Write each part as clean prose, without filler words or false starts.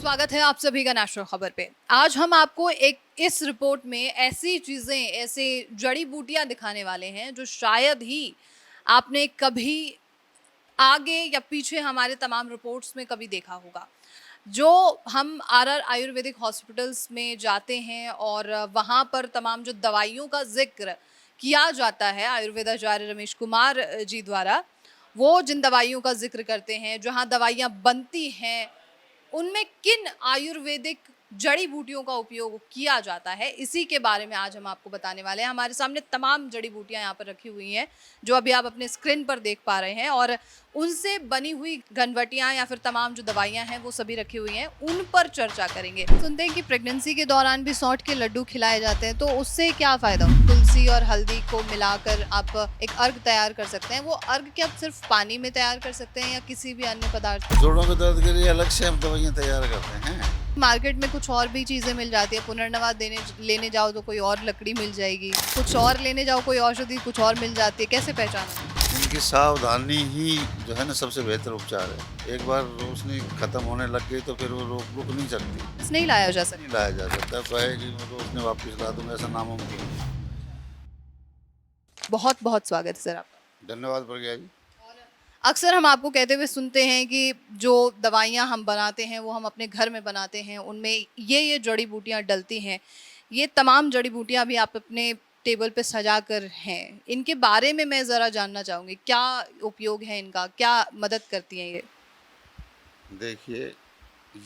स्वागत है आप सभी का नेशनल खबर पे। आज हम आपको एक इस रिपोर्ट में ऐसी चीजें, ऐसे जड़ी बूटियां दिखाने वाले हैं जो शायद ही आपने कभी आगे या पीछे हमारे तमाम रिपोर्ट्स में कभी देखा होगा। जो हम आरआर आयुर्वेदिक हॉस्पिटल्स में जाते हैं और वहाँ पर तमाम जो दवाइयों का जिक्र किया जाता है आयुर्वेदाचार्य रमेश कुमार जी द्वारा, वो जिन दवाइयों का जिक्र करते हैं, जहाँ दवाइयाँ बनती हैं, उनमें किन आयुर्वेदिक जड़ी बूटियों का उपयोग किया जाता है, इसी के बारे में आज हम आपको बताने वाले हैं। हमारे सामने तमाम जड़ी बूटियां यहाँ पर रखी हुई हैं जो अभी आप अपने स्क्रीन पर देख पा रहे हैं, और उनसे बनी हुई घनवटियां या फिर तमाम जो दवाइयां हैं वो सभी रखी हुई हैं, उन पर चर्चा करेंगे। सुनते हैं कि प्रेगनेंसी के दौरान भी सौंठ के लड्डू खिलाए जाते हैं, तो उससे क्या फायदा? तुलसी और हल्दी को मिलाकर आप एक अर्घ तैयार कर सकते हैं। वो अर्घ क्या आप सिर्फ पानी में तैयार कर सकते हैं या किसी भी अन्य पदार्थ? जोड़ों के दर्द के लिए अलग से हम दवाइयाँ तैयार करते हैं। मार्केट में कुछ और भी चीजें मिल जाती है। पुनर्नवा लेने जाओ तो कोई और लकड़ी मिल जाएगी, कुछ और लेने जाओ कोई औषधि कुछ और मिल जाती है। कैसे पहचाना? इनकी सावधानी ही जो है ना सबसे बेहतर उपचार है। एक बार रोशनी खत्म होने लग गई तो फिर वो रुक नहीं सकती। बस नहीं लाया जा सकता। नहीं लाया जा सकता, कहे कि मैं रोशनी वापस ला दूंगा, ऐसा नामुमकिन है। बहुत बहुत स्वागत है सर आपका। धन्यवाद प्रज्ञा जी। अक्सर हम आपको कहते हुए सुनते हैं कि जो दवाइयाँ हम बनाते हैं वो हम अपने घर में बनाते हैं, उनमें ये जड़ी बूटियाँ डलती हैं। ये तमाम जड़ी बूटियाँ भी आप अपने टेबल पे सजा कर हैं। इनके बारे में मैं ज़रा जानना चाहूँगी, क्या उपयोग है इनका, क्या मदद करती हैं ये? देखिए,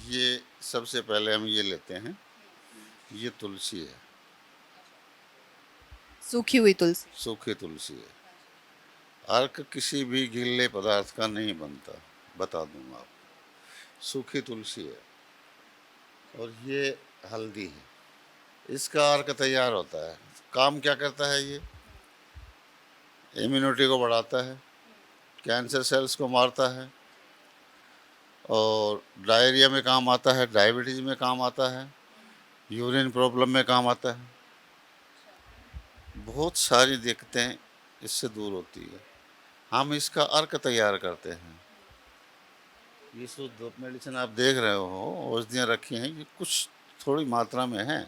ये सबसे पहले हम ये लेते हैं, ये तुलसी है, सूखी हुई तुलसी। सूखी तुलसी है। अर्क किसी भी गीले पदार्थ का नहीं बनता, बता दूंगा आपको। सूखी तुलसी है और ये हल्दी है, इसका अर्क तैयार होता है। काम क्या करता है ये? इम्यूनिटी को बढ़ाता है, कैंसर सेल्स को मारता है, और डायरिया में काम आता है, डायबिटीज़ में काम आता है, यूरिन प्रॉब्लम में काम आता है। बहुत सारी दिक्कतें इससे दूर होती है। हम इसका अर्क तैयार करते हैं। ये शुद्ध मेडिसिन आप देख रहे हो, औषधियाँ रखी हैं, ये कुछ थोड़ी मात्रा में है,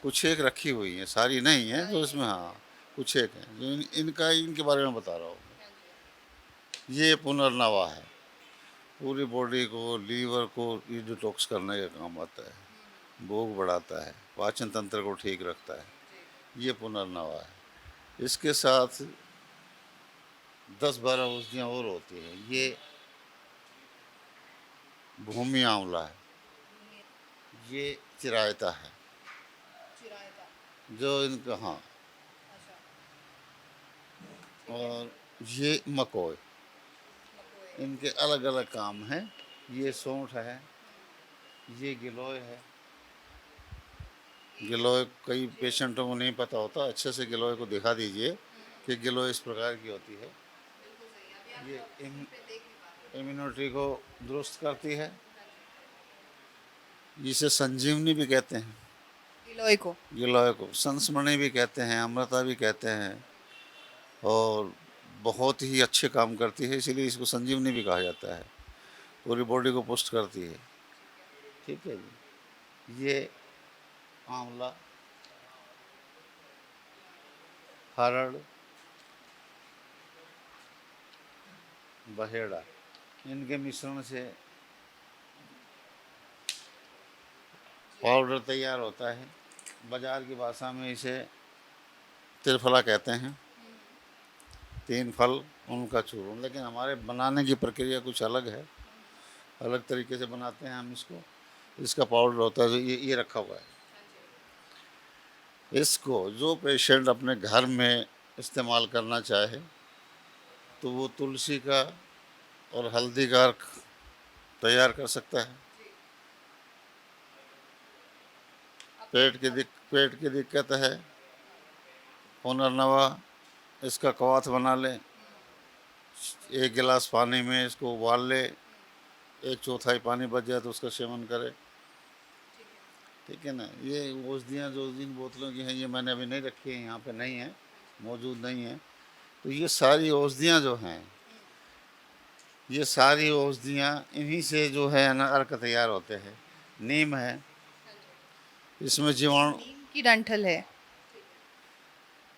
कुछ एक रखी हुई है, सारी नहीं है तो इसमें हाँ कुछ एक है जो इनके बारे में बता रहा हूँ। ये पुनर्नवा है, पूरी बॉडी को, लीवर को ये डिटॉक्स करने का काम आता है, भूख बढ़ाता है, पाचन तंत्र को ठीक रखता है। ये पुनर्नवा है। इसके साथ 10-12 औषधियाँ और होती हैं। ये भूमि आंवला है, ये चिरायता है, जो इनका हाँ, और ये मकोय, इनके अलग अलग काम हैं। ये सौंठ है, ये गिलोय है। गिलोय कई पेशेंटों को नहीं पता होता, अच्छे से गिलोय को दिखा दीजिए कि गिलोय इस प्रकार की होती है। ये इम्यूनिटी को दुरुस्त करती है, जिसे संजीवनी भी कहते हैं। गिलोय को संस्मरणि भी कहते हैं, अमृता भी कहते हैं, और बहुत ही अच्छे काम करती है, इसीलिए इसको संजीवनी भी कहा जाता है। पूरी बॉडी को पुष्ट करती है। ठीक है जी। ये आंवला, हरड़, बहेड़ा, इनके मिश्रण से पाउडर तैयार होता है। बाजार की भाषा में इसे त्रिफला कहते हैं, 3 फल उनका चूर्ण, लेकिन हमारे बनाने की प्रक्रिया कुछ अलग है, अलग तरीके से बनाते हैं हम इसको। इसका पाउडर होता है, जो ये रखा हुआ है। इसको जो पेशेंट अपने घर में इस्तेमाल करना चाहे तो वो तुलसी का और हल्दी का अर्क तैयार कर सकता है। पेट की दिक्कत है, पुनर्नवा, इसका कवाथ बना लें, 1 गिलास पानी में इसको उबाल ले, 1/4 पानी बच जाए तो उसका सेवन करें। ठीक है ना। ये औषधियाँ जो इन बोतलों की हैं, ये मैंने अभी नहीं रखी है, यहाँ पे नहीं है, मौजूद नहीं है। तो ये सारी औषधियाँ जो हैं, ये सारी औषधियाँ इन्हीं से जो है ना अर्क तैयार होते हैं। नीम है, इसमें जीवाणु, नीम की डंठल है।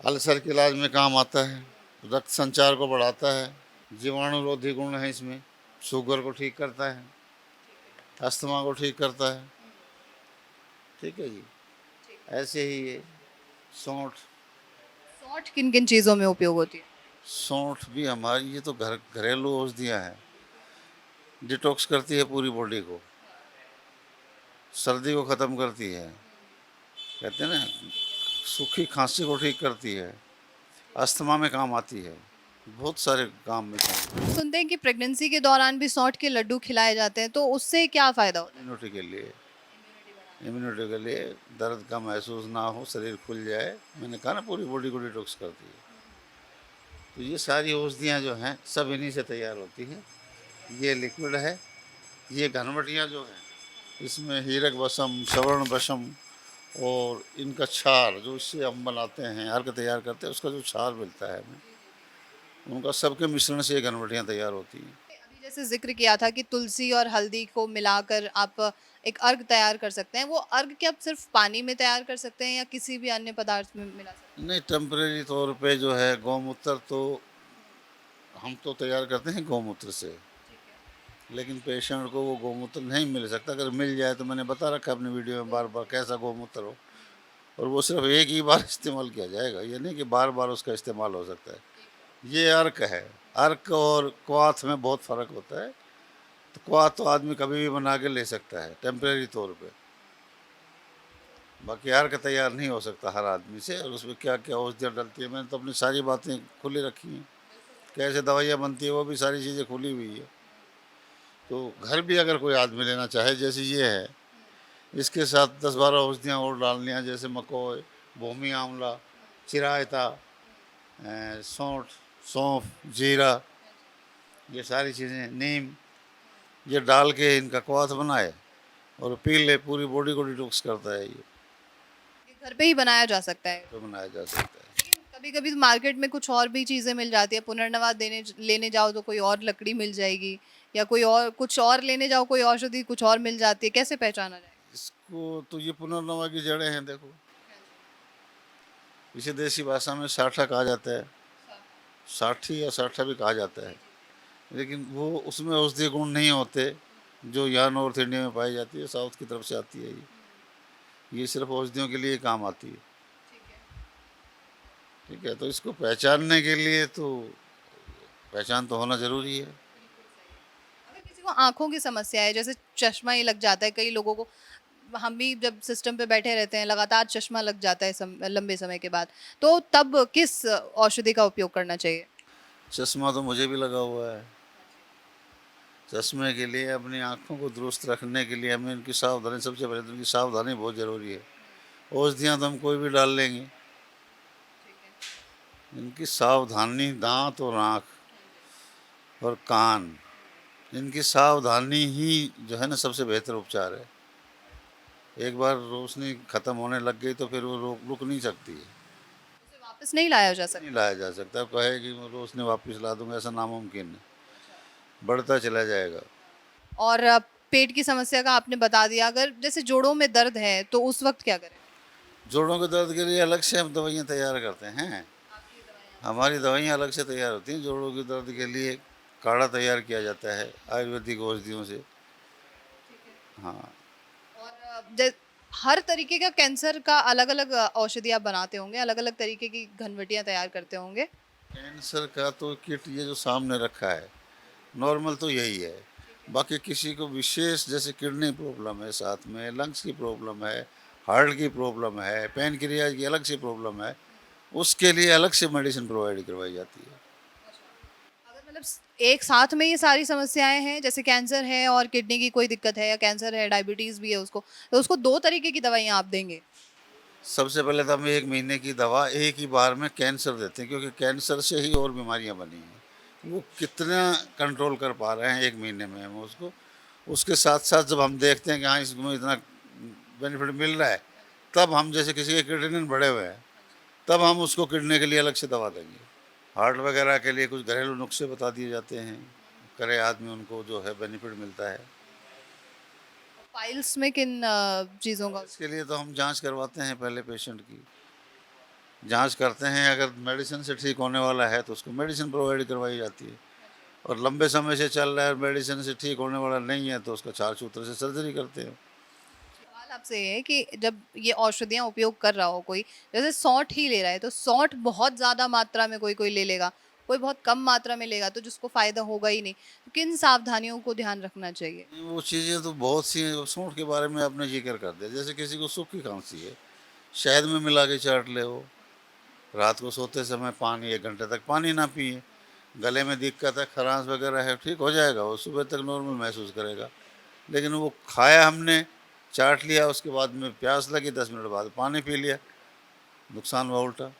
अल्सर के इलाज में काम आता है, रक्त संचार को बढ़ाता है, जीवाणुरोधी गुण है इसमें, शुगर को ठीक करता है, अस्थमा को ठीक करता है। ठीक है जी। ऐसे ही ये सौंठ, सौंठ किन किन चीज़ों में उपयोग होती है? सौंठ भी हमारी, ये तो घरेलू औषधियाँ हैं, डिटॉक्स करती है पूरी बॉडी को, सर्दी को ख़त्म करती है, कहते हैं ना, सूखी खांसी को ठीक करती है, अस्थमा में काम आती है, बहुत सारे काम में काम। सुनते हैं कि प्रेगनेंसी के दौरान भी सौंठ के लड्डू खिलाए जाते हैं, तो उससे क्या फ़ायदा होता है? इम्यूनिटी के लिए, इम्यूनिटी के लिए, दर्द का महसूस ना हो, शरीर खुल जाए, मैंने कहा ना पूरी बॉडी को डिटॉक्स करती है। तो ये सारी औषधियाँ जो हैं सब इन्हीं से तैयार होती हैं। ये लिक्विड है, ये घनवटियाँ जो हैं इसमें हीरक बसम, श्रवण बसम और इनका क्षार जो इससे हम बनाते हैं, अर्क तैयार करते हैं, उसका जो क्षार मिलता है हमें, उनका सबके मिश्रण से ये घनवटियाँ तैयार होती हैं। अभी जैसे ज़िक्र किया था कि तुलसी और हल्दी को मिलाकर आप एक अर्घ तैयार कर सकते हैं, वो अर्घ क्या आप सिर्फ़ पानी में तैयार कर सकते हैं या किसी भी अन्य पदार्थ में मिला सकते नहीं, टेम्परेरी तौर पे जो है गौमूत्र तो हम तो तैयार करते हैं गौमूत्र से, लेकिन पेशेंट को वो गौमूत्र नहीं मिल सकता। अगर मिल जाए तो मैंने बता रखा है अपनी वीडियो में बार बार कैसा गौमूत्र हो, और वो सिर्फ एक ही बार इस्तेमाल किया जाएगा, ये नहीं कि बार बार उसका इस्तेमाल हो सकता है। ये अर्क है, अर्क और क्वाथ में बहुत फ़र्क होता है। तो क्वाथ तो आदमी कभी भी बना के ले सकता है टेम्परेरी तौर पे, बाकी अर्क तैयार नहीं हो सकता हर आदमी से। और उसमें क्या क्या औषधियाँ डलती है, मैंने तो अपनी सारी बातें खुली रखी हैं, कैसे दवाइयाँ बनती है वो भी सारी चीज़ें खुली हुई है। तो घर भी अगर कोई आदमी लेना चाहे, जैसे ये है, इसके साथ 10-12 औषधियाँ और डालनी है, जैसे मकोय, भूमि आंवला, चिरायता, सौंठ, सौंफ, जीरा, ये सारी चीज़ें, नीम, ये डाल के इनका क्वाथ बनाए और पी ले, पूरी बॉडी को डिटॉक्स करता है ये, हैं? घर पे ही बनाया जा सकता है। तो बनाया जा सकता है। कभी-कभी मार्केट में कुछ और भी चीज़ें मिल जाती है, पुनर्नवा देने लेने जाओ तो कोई और लकड़ी मिल जाएगी या कोई और कुछ और लेने जाओ, कोई औषधि कुछ और मिल जाती है, कैसे पहचाना जाए? इसको तो ये पुनर्नवा की जड़ें हैं, देखो, इसे देसी भाषा में साठा कहा जाता है, साठी या साठा भी कहा जाता है, लेकिन वो उसमें औषधीय गुण नहीं होते जो यहाँ नॉर्थ इंडिया में पाई जाती है, साउथ की तरफ से आती है ये सिर्फ औषधियों के लिए काम आती है। ठीक है, तो इसको पहचानने के लिए तो पहचान तो होना ज़रूरी है। अगर किसी को आँखों की समस्या है, जैसे चश्मा ही लग जाता है कई लोगों को, हम भी जब सिस्टम पे बैठे रहते हैं, लगातार चश्मा लग जाता है लंबे समय के बाद, तो तब किस औषधि का उपयोग करना चाहिए? चश्मा तो मुझे भी लगा हुआ है। चश्मे के लिए, अपनी आँखों को दुरुस्त रखने के लिए हमें इनकी सावधानी, सबसे पहले तो इनकी सावधानी बहुत ज़रूरी है। औषधियाँ तो हम कोई भी डाल लेंगे, इनकी सावधानी, दांत और आँख और कान, इनकी सावधानी ही जो है ना सबसे बेहतर उपचार है। एक बार रोशनी ख़त्म होने लग गई तो फिर वो रुक नहीं सकती है, उसे वापस नहीं लाया जा नहीं सकता। लाया जा सकता। अब कहे कि मैं रोशनी वापस ला दूंगा, ऐसा नामुमकिन है, बढ़ता चला जाएगा। और पेट की समस्या का आपने बता दिया, अगर जैसे जोड़ों में दर्द है तो उस वक्त क्या करें? जोड़ों के दर्द के लिए अलग से हम दवाइयाँ तैयार करते हैं, हमारी दवाइयाँ अलग से तैयार होती हैं। जोड़ों के दर्द के लिए काढ़ा तैयार किया जाता है आयुर्वेदिक औषधियों से। हाँ, और हर तरीके का कैंसर का अलग-अलग औषधि आप बनाते होंगे, अलग-अलग तरीके की घनवटियाँ तैयार करते होंगे। कैंसर का तो किट ये जो सामने रखा है, नॉर्मल तो यही है। बाकी किसी को विशेष, जैसे किडनी प्रॉब्लम है, साथ में लंग्स की प्रॉब्लम है, हार्ट की प्रॉब्लम है, पैनक्रियाज की अलग से प्रॉब्लम है, उसके लिए अलग से मेडिसिन प्रोवाइड करवाई जाती है। अगर मतलब एक साथ में ये सारी समस्याएं हैं, जैसे कैंसर है और किडनी की कोई दिक्कत है या कैंसर है, डायबिटीज भी है उसको, तो उसको 2 तरीके की दवाइयाँ आप देंगे। सबसे पहले तो हम 1 महीने की दवा एक ही बार में कैंसर देते हैं, क्योंकि कैंसर से ही और बीमारियां बनी हैं। वो कितना कंट्रोल कर पा रहे हैं 1 महीने में हम उसको। उसके साथ साथ जब हम देखते हैं कि हाँ इसमें इतना बेनिफिट मिल रहा है, तब हम, जैसे किसी के किडनी बढ़े हुए हैं, तब हम उसको किडनी के लिए अलग से दवा देंगे। हार्ट वगैरह के लिए कुछ घरेलू नुस्खे बता दिए जाते हैं, करे आदमी, उनको जो है बेनिफिट मिलता है। फाइल्स में किन चीज़ों का? इसके लिए तो हम जांच करवाते हैं पहले पेशेंट की, जांच करते हैं, अगर मेडिसिन से ठीक होने वाला है तो उसको मेडिसिन प्रोवाइड करवाई जाती है, और लंबे समय से चल रहा है और मेडिसिन से ठीक होने वाला नहीं है तो उसका चार सूत्र से सर्जरी करते हैं। सवाल आपसे ये है कि जब ये औषधियाँ उपयोग कर रहा हो कोई, जैसे सौंठ ही ले रहा है, तो सौंठ बहुत ज़्यादा मात्रा में कोई-कोई ले लेगा, कोई बहुत कम मात्रा में लेगा, तो जिसको फ़ायदा होगा ही नहीं। तो किन सावधानियों को ध्यान रखना चाहिए? वो चीज़ें तो बहुत सी हैं, सूंठ के बारे में आपने जिक्र कर दिया, जैसे किसी को सूखी खांसी है, शहद में मिला के चाट ले वो, रात को सोते समय पानी 1 घंटे तक पानी ना पिए, गले में दिक्कत है, खरांश वगैरह है, ठीक हो जाएगा, वो सुबह तक नॉर्मल महसूस करेगा। लेकिन वो खाया हमने, चाट लिया, उसके बाद में प्यास लगी, 10 मिनट बाद पानी पी लिया, नुकसान हुआ उल्टा।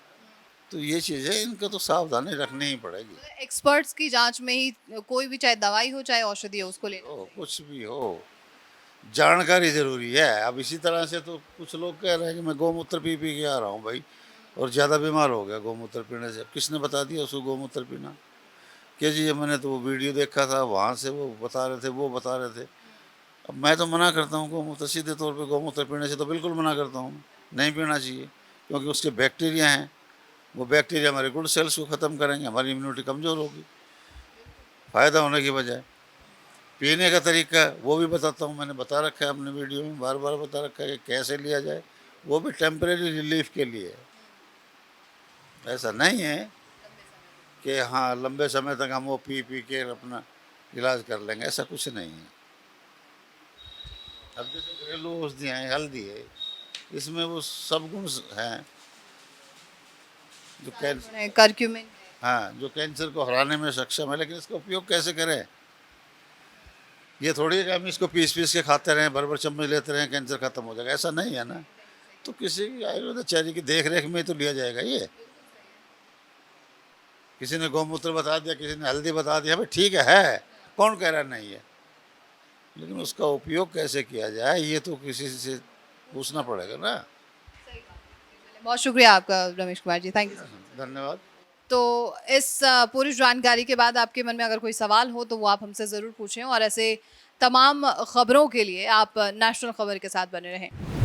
तो ये चीज़ें, इनका तो सावधानी रखनी ही पड़ेगी। मतलब एक्सपर्ट्स की जाँच में ही कोई भी, चाहे दवाई हो, चाहे औषधि हो, उसको लेना हो चाहिए। कुछ भी हो, जानकारी ज़रूरी है। अब इसी तरह से तो कुछ लोग कह रहे हैं कि मैं गौमूत्र पी पी के आ रहा हूँ भाई, और ज़्यादा बीमार हो गया गौमूत्र पीने से। किसने बता दिया उसको गौमूत्र पीना? कि जी ये मैंने तो वो वीडियो देखा था, वहाँ से वो बता रहे थे, वो बता रहे थे। अब मैं तो मना करता हूँ गौमूत्र, सीधे तौर पे गौमूत्र पीने से तो बिल्कुल मना करता हूँ, नहीं पीना चाहिए, क्योंकि उसके बैक्टीरिया हैं, वो बैक्टीरिया हमारे गुड सेल्स को ख़त्म करेंगे, हमारी इम्यूनिटी कमज़ोर होगी, फ़ायदा होने की बजाय। पीने का तरीका वो भी बताता हूँ, मैंने बता रखा है अपने वीडियो में, बार बार बता रखा है कि कैसे लिया जाए, वो भी टेम्परेरी रिलीफ के लिए। ऐसा नहीं है कि हाँ लंबे समय तक हम वो पी पी के अपना इलाज कर लेंगे, ऐसा कुछ नहीं है। अब जैसे घरेलू औषधियाँ हैं, हल्दी है, इसमें वो सब गुण हैं जो कैंसर, करक्यूमिन। हाँ, जो कैंसर को हराने में सक्षम है, लेकिन इसका उपयोग कैसे करें? ये थोड़ी है कि हम इसको पीस पीस के खाते रहें, भर भर चम्मच लेते रहें, कैंसर खत्म हो जाएगा, ऐसा नहीं है ना। तो किसी की आयुर्वेदाचार्य की देख रेख में ही तो लिया जाएगा ये। किसी ने गौमूत्र बता दिया, किसी ने हल्दी बता दिया, भाई ठीक है, कौन कह रहा नहीं है, लेकिन उसका उपयोग कैसे किया जाए ये तो किसी से पूछना पड़ेगा ना। बहुत शुक्रिया आपका रमेश कुमार जी, थैंक यू। धन्यवाद। तो इस पूरी जानकारी के बाद आपके मन में अगर कोई सवाल हो तो वो आप हमसे ज़रूर पूछें, और ऐसे तमाम खबरों के लिए आप नेशनल खबर के साथ बने रहें।